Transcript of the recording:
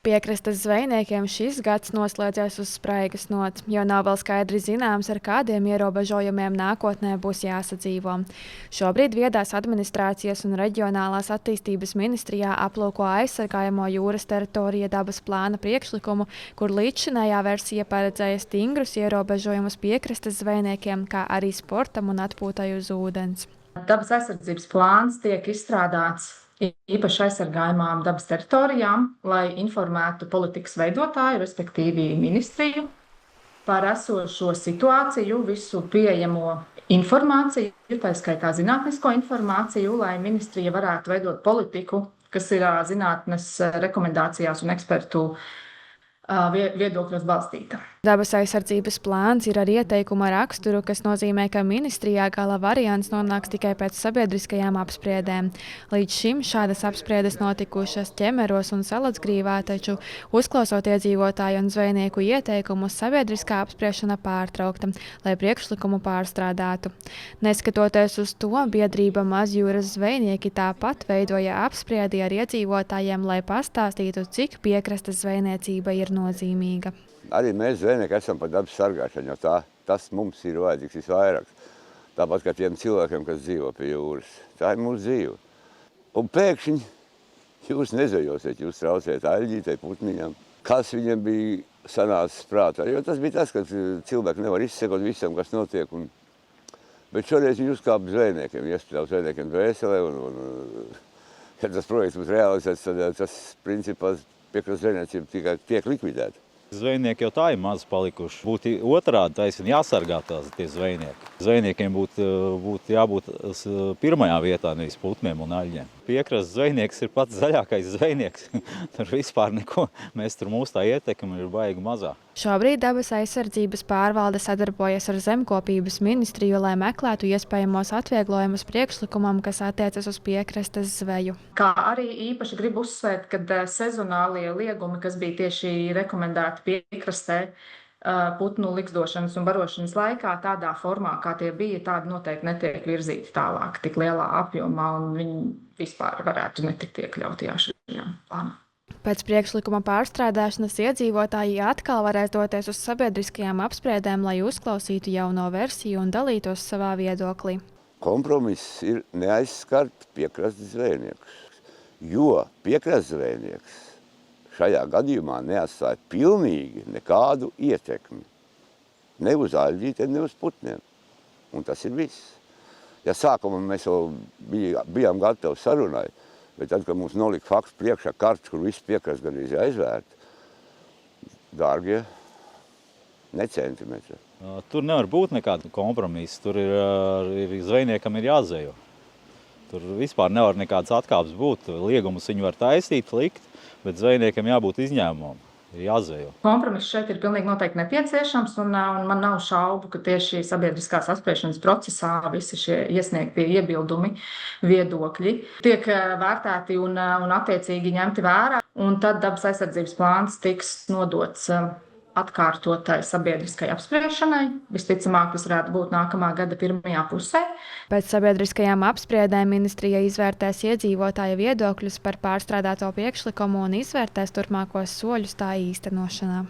Piekrastes zvejniekiem šis gads noslēdzies uz spraigas nots, jo nav vēl skaidri zināms, ar kādiem ierobežojumiem nākotnē būs jāsadzīvo. Šobrīd Viedās administrācijas un reģionālās attīstības ministrijā aplūko aizsargājamo jūras teritorija dabas plāna priekšlikumu, kur līdzšinējā versija paredzēja stingrus ierobežojumus piekrastes zvejniekiem, kā arī sportam un atpūtai uz ūdens. Dabas aizsardzības plāns tiek izstrādāts īpaši aizsargājamām dabas teritorijām, lai informētu politikas veidotāju, respektīvi ministriju, par esošo situāciju, visu pieejamo informāciju, tā skaitā zinātnisko informāciju, lai ministrija varētu veidot politiku, kas ir zinātnes rekomendācijās un ekspertu viedokļos balstīta. Dabas aizsardzības plāns ir ar ieteikuma raksturu, kas nozīmē, ka ministrijā gala variants nonāks tikai pēc sabiedriskajām apspriedēm. Līdz šim šādas apspriedes notikušas Ķemeros un Salatsgrīvā, taču uzklausot iedzīvotāju un zvejnieku ieteikumus, sabiedriskā apspriešana pārtraukta, lai priekšlikumu pārstrādātu. Neskatoties uz to, biedrība Mazjūras zvejnieki tāpat veidoja apspriedi ar iedzīvotājiem, lai pastāstītu, cik piekrastes zvejniecība ir nozīmīga. Arī mēs zvejnieki esam par dabas sargāšanu, jo tas mums ir vajadzīgs visvairāk. Tāpat kā tiem cilvēkiem, kas dzīvo pie jūras. Tā ir mūsu dzīve. Un pēkšņi jūs nezvejosiet, jūs traucējat aļģītei, putniņām. Kas viņiem bija sanācis prātā? Jo tas bija tas, ka cilvēki nevar izsekot visam, kas notiek. Bet šoreiz viņi uzkāpa zvejniekiem, iespējams zvejniekiem dvēselē. Ja tas projekts būs realizēts, tad tas principā piekrastes zvejniecība tikai tiek likvidēta. Zvejnieki jau tā ir maz palikuši. Būtu otrādi taisni jāsargā tie zvejnieki. Zvejniekiem būtu jābūt pirmajā vietā, nevis putniem un aļģiem. Piekrastes zvejnieks ir pats zaļākais zvejnieks. Tur vispār neko. Mūsu tā ietekme ir baigi mazā. Šobrīd dabas aizsardzības pārvalde sadarbojas ar zemkopības ministriju, lai meklētu iespējamos atvieglojumus priekšlikumam, kas attiecas uz piekrastes zveju. Kā arī īpaši gribu uzsvērt, ka sezonālie liegumi, kas bija tieši rekomendēti piekrastē putnu likstošanas un barošanas laikā, tādā formā, kā tie bija, tādi noteikti netiek virzīti tālāk tik lielā apjomā, un viņi vispār varētu netikt iekļautajā šajā plānā. Pēc priekšlikuma pārstrādāšanas iedzīvotāji atkal varēs doties uz sabiedriskajām apspriedēm, lai uzklausītu jauno versiju un dalītos savā viedoklī. Kompromiss ir neaizskart piekrastes zvejniekus, jo piekrastes zvejnieks šajā gadījumā neatstāja pilnīgi nekādu ietekmi. Ne uz aļģītiem, ne uz putniem. Un tas ir viss. Ja sākumā mēs jau bijām gatavi sarunai, bet tad, kad mums nolika fakts priekšā karts, kur viss piekrasts gandrīz aizvērt, dārgie, ne centimetri. Tur nevar būt nekāda kompromisa. Tur zvejniekam ir jāzvejo. Tur vispār nevar nekādas atkāpes būt. Liegumus viņi var taisīt, likt, bet zvejniekam jābūt izņēmumam. Ir jāzvejo. Kompromiss šeit ir pilnīgi noteikti nepieciešams, un man nav šaubu, ka tieši sabiedriskās apspriešanas procesā visi šie iesniegtie iebildumi, viedokļi tiek vērtēti un attiecīgi ņemti vērā, un tad dabas aizsardzības plāns tiks nodots atkārtotai sabiedriskai apspriešanai. Visticamāk, tas varētu būt nākamā gada pirmajā pusē. Pēc sabiedriskajām apspriedēm ministrija izvērtēs iedzīvotāju viedokļus par pārstrādāto priekšlikumu un izvērtēs turpmākos soļus tā īstenošanā.